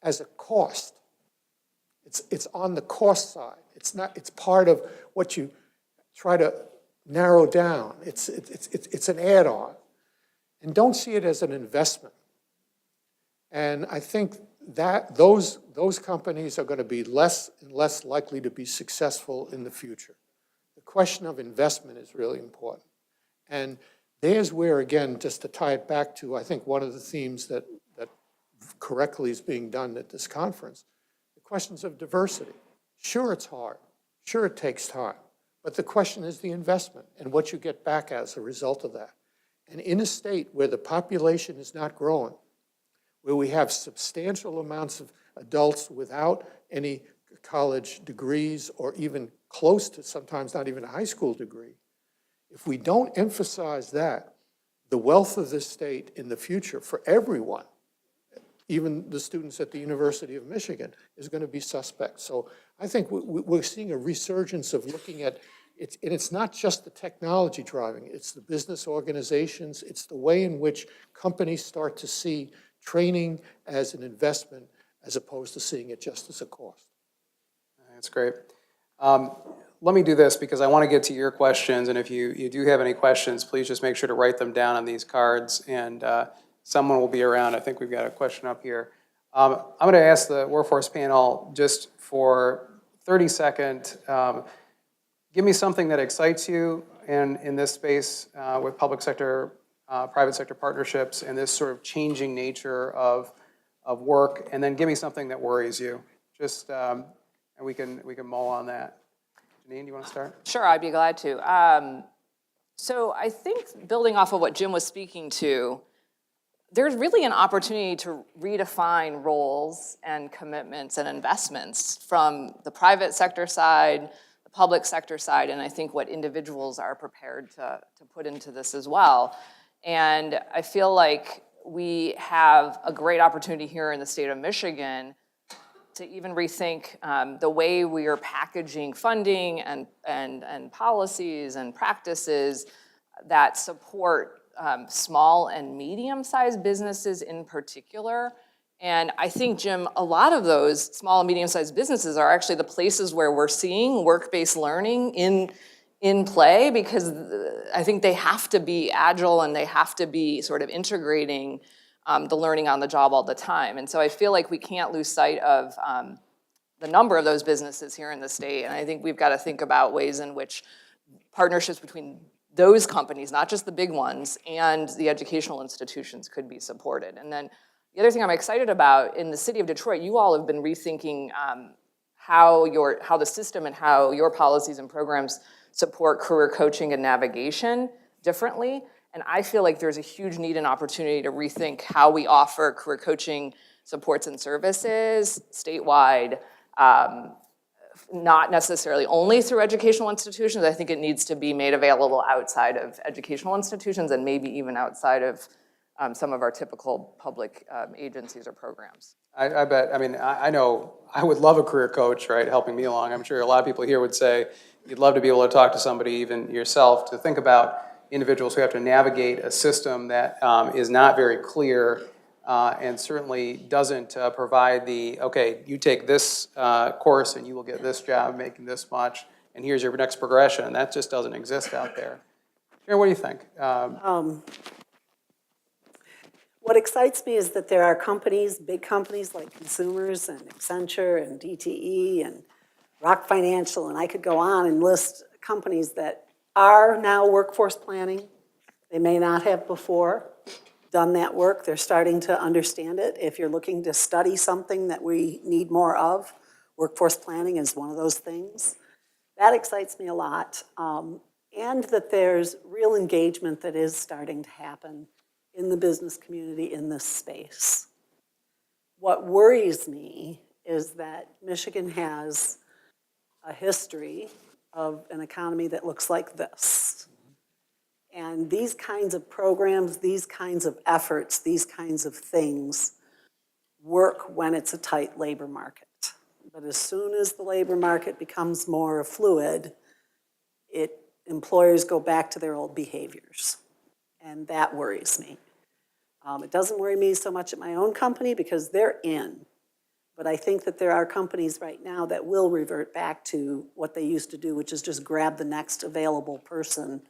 as a cost. It's on the cost side. It's part of what you try to narrow down. It's an add-on. And don't see it as an investment. And I think that those companies are going to be less and less likely to be successful in the future. The question of investment is really important. And there's where, again, just to tie it back to, I think, one of the themes that correctly is being done at this conference, the questions of diversity. Sure, it's hard. Sure, it takes time. But the question is the investment and what you get back as a result of that. And in a state where the population is not growing, where we have substantial amounts of adults without any college degrees or even close to sometimes not even a high school degree, if we don't emphasize that, the wealth of this state in the future for everyone, even the students at the University of Michigan, is going to be suspect. So I think we're seeing a resurgence of looking at, and it's not just the technology driving, it's the business organizations, it's the way in which companies start to see training as an investment as opposed to seeing it just as a cost. That's great. Let me do this because I want to get to your questions, and if you do have any questions, please just make sure to write them down on these cards, and someone will be around. I think we've got a question up here. I'm going to ask the workforce panel just for 30 seconds. Give me something that excites you in this space with public sector, private sector partnerships, and this sort of changing nature of work, and then give me something that worries you. Just and we can mull on that. Jeannine, do you want to start? Sure, I'd be glad to. So I think building off of what Jim was speaking to, there's really an opportunity to redefine roles and commitments and investments from the private sector side, the public sector side, and I think what individuals are prepared to put into this as well. And I feel like we have a great opportunity here in the state of Michigan to even rethink the way we are packaging funding and policies and practices that support small and medium-sized businesses in particular. And I think, Jim, a lot of those small and medium-sized businesses are actually the places where we're seeing work-based learning in play, because I think they have to be agile and they have to be sort of integrating the learning on the job all the time. And so I feel like we can't lose sight of the number of those businesses here in the state. And I think we've got to think about ways in which partnerships between those companies, not just the big ones, and the educational institutions could be supported. And then the other thing I'm excited about, in the city of Detroit, you all have been rethinking how the system and how your policies and programs support career coaching and navigation differently. And I feel like there's a huge need and opportunity to rethink how we offer career coaching supports and services statewide, not necessarily only through educational institutions. I think it needs to be made available outside of educational institutions and maybe even outside of some of our typical public agencies or programs. I bet, I mean, I know I would love a career coach, right, helping me along. I'm sure a lot of people here would say you'd love to be able to talk to somebody, even yourself, to think about individuals who have to navigate a system that is not very clear and certainly doesn't provide the, okay, you take this course and you will get this job making this much, and here's your next progression. That just doesn't exist out there. Sharon, what do you think? What excites me is that there are companies, big companies like Consumers and Accenture and DTE and Rock Financial, and I could go on and list companies that are now workforce planning. They may not have before done that work. They're starting to understand it. If you're looking to study something that we need more of, workforce planning is one of those things. That excites me a lot. And that there's real engagement that is starting to happen in the business community in this space. What worries me is that Michigan has a history of an economy that looks like this. And these kinds of programs, these kinds of efforts, these kinds of things work when it's a tight labor market. But as soon as the labor market becomes more fluid, employers go back to their old behaviors. And that worries me. It doesn't worry me so much at my own company because they're in. But I think that there are companies right now that will revert back to what they used to do, which is just grab the next available person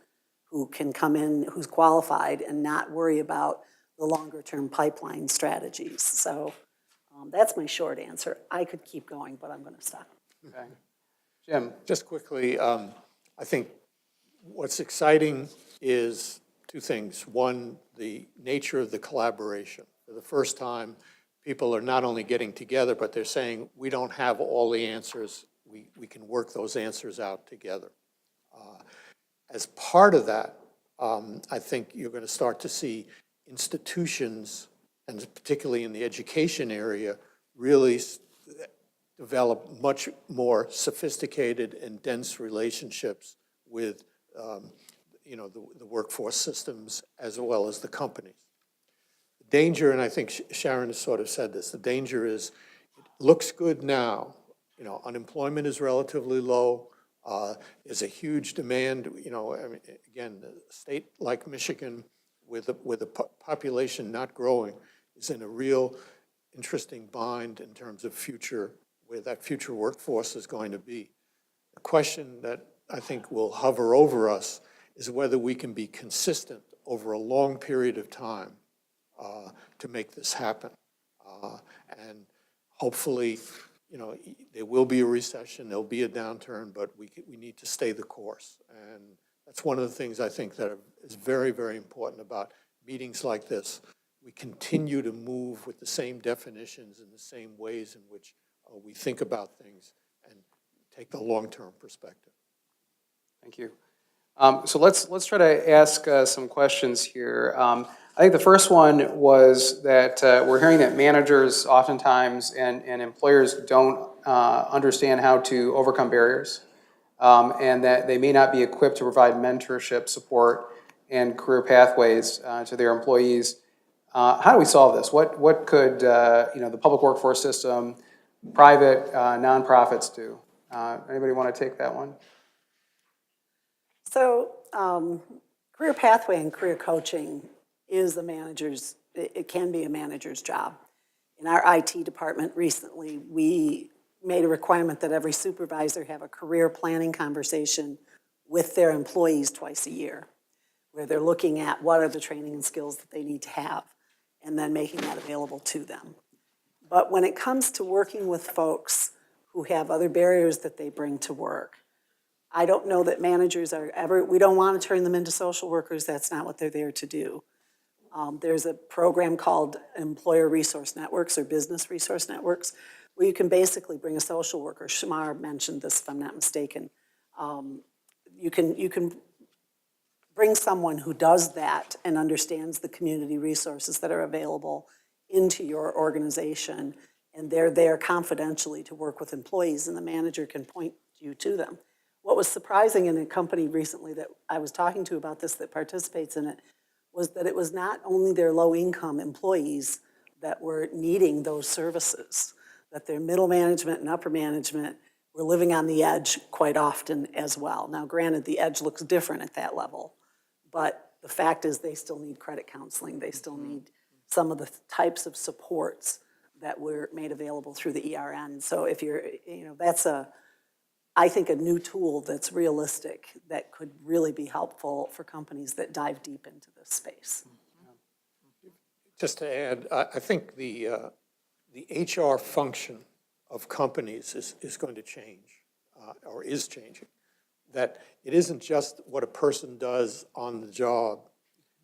who can come in, who's qualified, and not worry about the longer-term pipeline strategies. So that's my short answer. I could keep going, but I'm going to stop. Okay. Jim? Just quickly, I think what's exciting is two things. One, the nature of the collaboration. For the first time, people are not only getting together, but they're saying, we don't have all the answers. We can work those answers out together. As part of that, I think you're going to start to see institutions, and particularly in the education area, really develop much more sophisticated and dense relationships with the workforce systems as well as the companies. The danger, and I think Sharon has sort of said this, the danger is it looks good now. Unemployment is relatively low. There's a huge demand. Again, a state like Michigan with a population not growing is in a real interesting bind in terms of where that future workforce is going to be. The question that I think will hover over us is whether we can be consistent over a long period of time to make this happen. And hopefully, there will be a recession, there'll be a downturn, but we need to stay the course. And that's one of the things I think that is very, very important about meetings like this. We continue to move with the same definitions and the same ways in which we think about things and take the long-term perspective. Thank you. So let's try to ask some questions here. I think the first one was that we're hearing that managers oftentimes and employers don't understand how to overcome barriers, and that they may not be equipped to provide mentorship, support, and career pathways to their employees. How do we solve this? What could the public workforce system, private nonprofits do? Anybody want to take that one? So career pathway and career coaching is it can be a manager's job. In our IT department recently, we made a requirement that every supervisor have a career planning conversation with their employees twice a year, where they're looking at what are the training and skills that they need to have, and then making that available to them. But when it comes to working with folks who have other barriers that they bring to work, I don't know that managers we don't want to turn them into social workers. That's not what they're there to do. There's a program called Employer Resource Networks or Business Resource Networks, where you can basically bring a social worker. Shamar mentioned this, if I'm not mistaken. You can bring someone who does that and understands the community resources that are available into your organization, and they're there confidentially to work with employees, and the manager can point you to them. What was surprising in a company recently that I was talking to about this that participates in it was that it was not only their low-income employees that were needing those services, that their middle management and upper management were living on the edge quite often as well. Now, granted, the edge looks different at that level, but the fact is they still need credit counseling. They still need some of the types of supports that were made available through the ERN. So if you're, I think, a new tool that's realistic that could really be helpful for companies that dive deep into this space. Just to add, I think the HR function of companies is going to change, or is changing. That it isn't just what a person does on the job,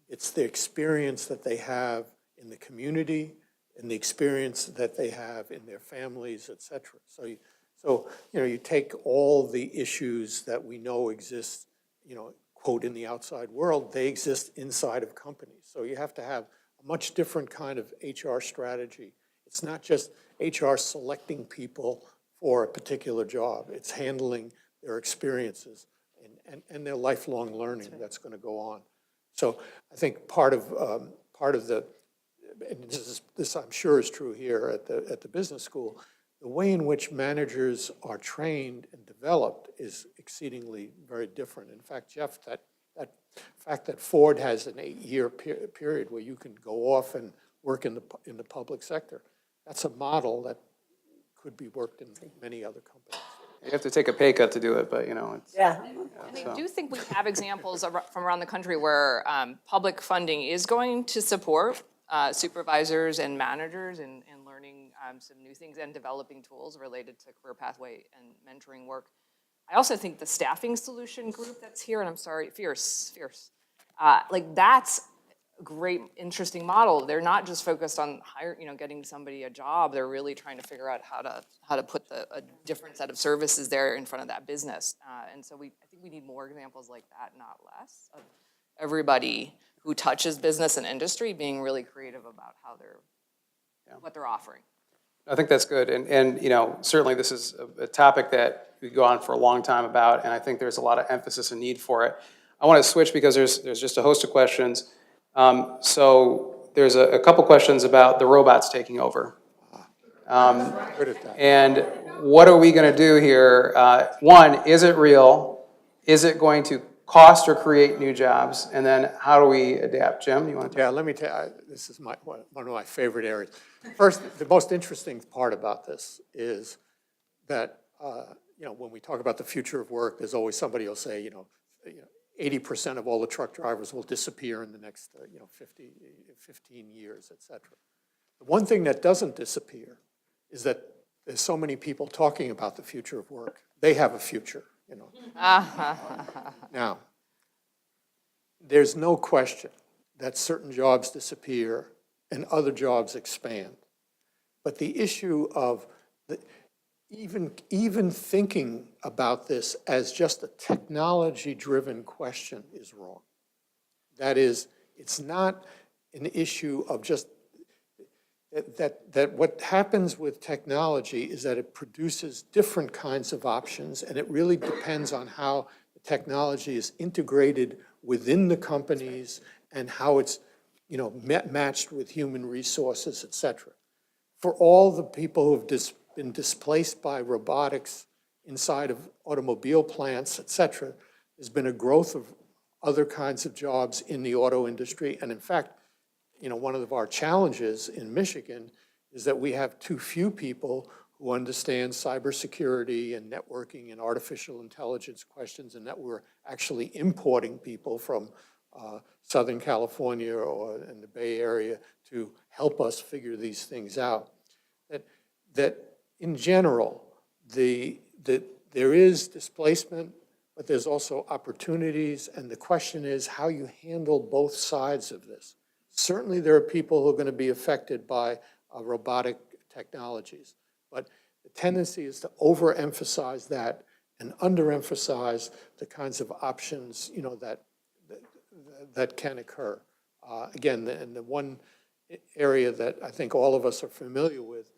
it's the experience that they have in the community and the experience that they have in their families, et cetera. So you take all the issues that we know exist, quote, in the outside world, they exist inside of companies. So you have to have a much different kind of HR strategy. It's not just HR selecting people for a particular job. It's handling their experiences and their lifelong learning that's going to go on. So I think part of the, and this I'm sure is true here at the business school, the way in which managers are trained and developed is exceedingly very different. In fact, Jeff, that fact that Ford has an 8-year period where you can go off and work in the public sector, that's a model that could be worked in many other companies. You have to take a pay cut to do it, but it's. Yeah. And I do think we have examples from around the country where public funding is going to support supervisors and managers in learning some new things and developing tools related to career pathway and mentoring work. I also think the staffing solution group that's here, and I'm sorry, Fierce, like that's a great, interesting model. They're not just focused on getting somebody a job. They're really trying to figure out how to put a different set of services there in front of that business. And so I think we need more examples like that, not less, of everybody who touches business and industry being really creative about how what they're offering. I think that's good, and certainly this is a topic that we could go on for a long time about, and I think there's a lot of emphasis and need for it. I want to switch because there's just a host of questions. So there's a couple questions about the robots taking over. And what are we going to do here? One, is it real? Is it going to cost or create new jobs? And then how do we adapt? Jim, you want to? Yeah, let me tell you, this is one of my favorite areas. First, the most interesting part about this is that, when we talk about the future of work, there's always somebody who'll say, 80% of all the truck drivers will disappear in the next 15 years, et cetera. The one thing that doesn't disappear is that there's so many people talking about the future of work. They have a future, Now, there's no question that certain jobs disappear and other jobs expand. But the issue of even thinking about this as just a technology-driven question is wrong. That is, it's not an issue of just that what happens with technology is that it produces different kinds of options, and it really depends on how the technology is integrated within the companies and how it's matched with human resources, et cetera. For all the people who have been displaced by robotics inside of automobile plants, et cetera, there's been a growth of other kinds of jobs in the auto industry. And in fact, one of our challenges in Michigan is that we have too few people who understand cybersecurity and networking and artificial intelligence questions, and that we're actually importing people from Southern California or in the Bay Area to help us figure these things out. That in general, there is displacement, but there's also opportunities, and the question is how you handle both sides of this. Certainly there are people who are going to be affected by robotic technologies, but the tendency is to overemphasize that and underemphasize the kinds of options that can occur. Again, and the one area that I think all of us are familiar with,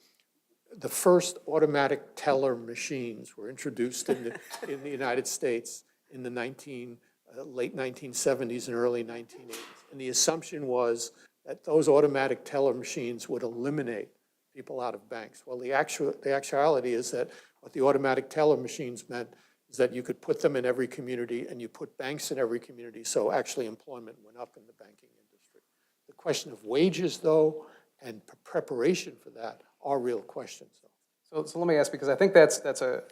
the first automatic teller machines were introduced in the United States in the late 1970s and early 1980s. And the assumption was that those automatic teller machines would eliminate people out of banks. Well, the actuality is that what the automatic teller machines meant is that you could put them in every community and you put banks in every community, so actually employment went up in the banking industry. The question of wages, though, and preparation for that are real questions. So let me ask, because I think that's a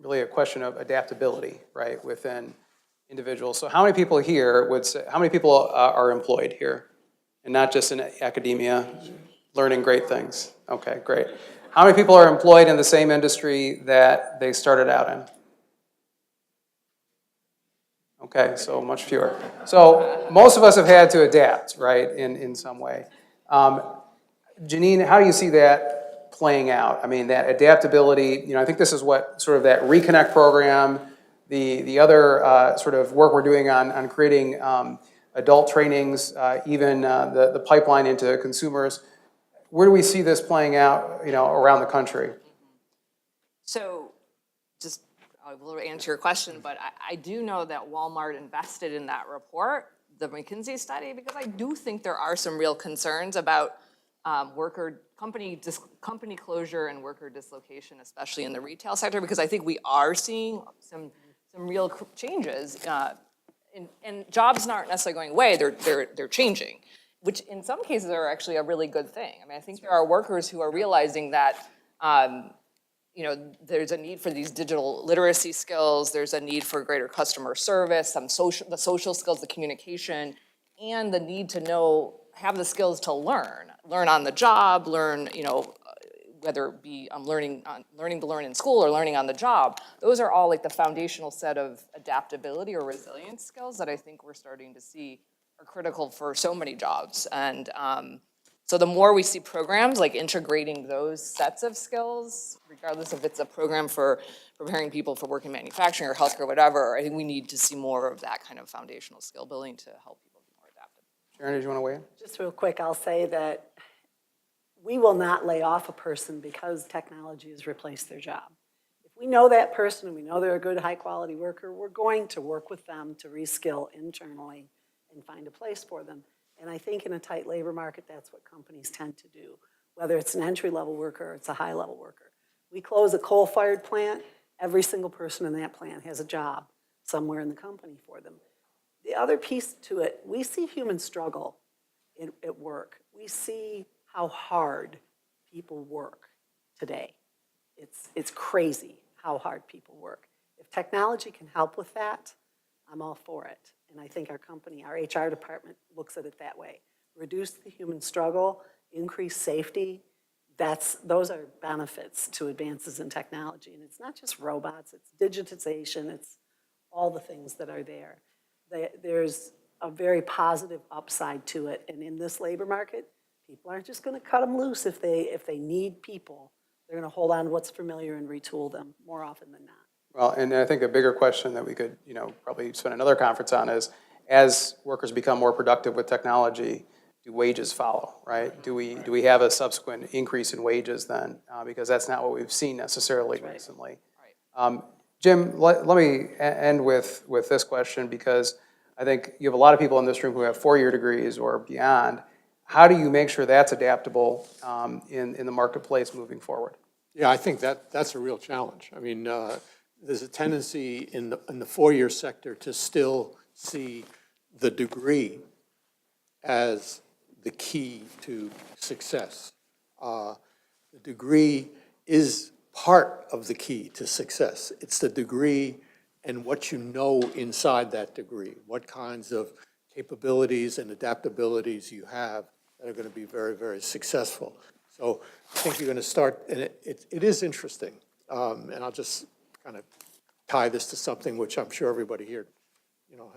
really a question of adaptability, right, within individuals. So how many people here would say, how many people are employed here? And not just in academia, learning great things? Okay, great. How many people are employed in the same industry that they started out in? Okay, so much fewer. So most of us have had to adapt, right, in some way. Jeannine, how do you see that playing out? I mean, that adaptability, I think this is what sort of that Reconnect program, the other sort of work we're doing on creating adult trainings, even the pipeline into consumers. Where do we see this playing out, around the country? So just, I will answer your question, but I do know that Walmart invested in that report, the McKinsey study, because I do think there are some real concerns about company closure and worker dislocation, especially in the retail sector, because I think we are seeing some real changes. And jobs aren't necessarily going away, they're changing, which in some cases are actually a really good thing. I mean, I think there are workers who are realizing that there's a need for these digital literacy skills, there's a need for greater customer service, the social skills, the communication, and the need to have the skills to learn on the job, learn, whether it be learning to learn in school or learning on the job. Those are all like the foundational set of adaptability or resilience skills that I think we're starting to see are critical for so many jobs. And so the more we see programs like integrating those sets of skills, regardless if it's a program for preparing people for work in manufacturing or healthcare or whatever, I think we need to see more of that kind of foundational skill building to help people be more adaptive. Sharon, did you want to weigh in? Just real quick, I'll say that we will not lay off a person because technology has replaced their job. If we know that person and we know they're a good, high-quality worker, we're going to work with them to reskill internally and find a place for them. And I think in a tight labor market, that's what companies tend to do, whether it's an entry-level worker or it's a high-level worker. We close a coal-fired plant, every single person in that plant has a job somewhere in the company for them. The other piece to it, we see human struggle at work. We see how hard people work today. It's crazy how hard people work. If technology can help with that, I'm all for it. And I think our company, our HR department looks at it that way. Reduce the human struggle, increase safety. Those are benefits to advances in technology. And it's not just robots, it's digitization, it's all the things that are there. There's a very positive upside to it. And in this labor market, people aren't just going to cut them loose if they need people. They're going to hold on to what's familiar and retool them more often than not. Well, and I think a bigger question that we could, probably spend another conference on is, as workers become more productive with technology, do wages follow, right? Do we have a subsequent increase in wages then? Because that's not what we've seen necessarily recently. Right. Jim, let me end with this question, because I think you have a lot of people in this room who have 4-year degrees or beyond. How do you make sure that's adaptable in the marketplace moving forward? Yeah, I think that's a real challenge. I mean, there's a tendency in the 4-year sector to still see the degree as the key to success. The degree is part of the key to success. It's the degree and what you know inside that degree, what kinds of capabilities and adaptabilities you have that are going to be very, very successful. So I think you're going to start, and it is interesting, and I'll just kind of tie this to something which I'm sure everybody here,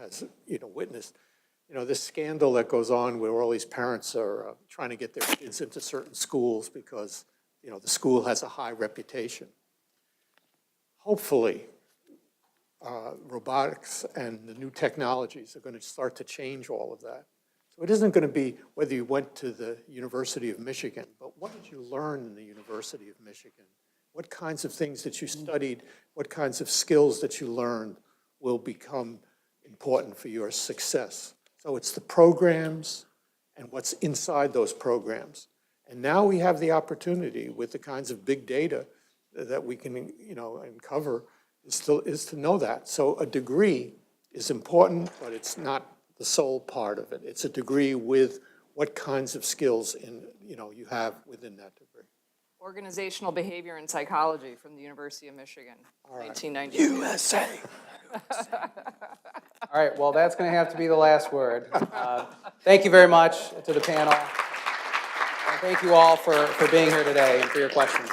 has, witnessed. This scandal that goes on where all these parents are trying to get their kids into certain schools because, the school has a high reputation. Hopefully, robotics and the new technologies are going to start to change all of that. So it isn't going to be whether you went to the University of Michigan, but what did you learn in the University of Michigan? What kinds of things that you studied, what kinds of skills that you learned will become important for your success. So it's the programs and what's inside those programs. And now we have the opportunity with the kinds of big data that we can, uncover is to know that. So a degree is important, but it's not the sole part of it. It's a degree with what kinds of skills you have within that degree. Organizational Behavior and Psychology from the University of Michigan, 1992. USA. All right, well, that's going to have to be the last word. Thank you very much to the panel. And thank you all for being here today and for your questions.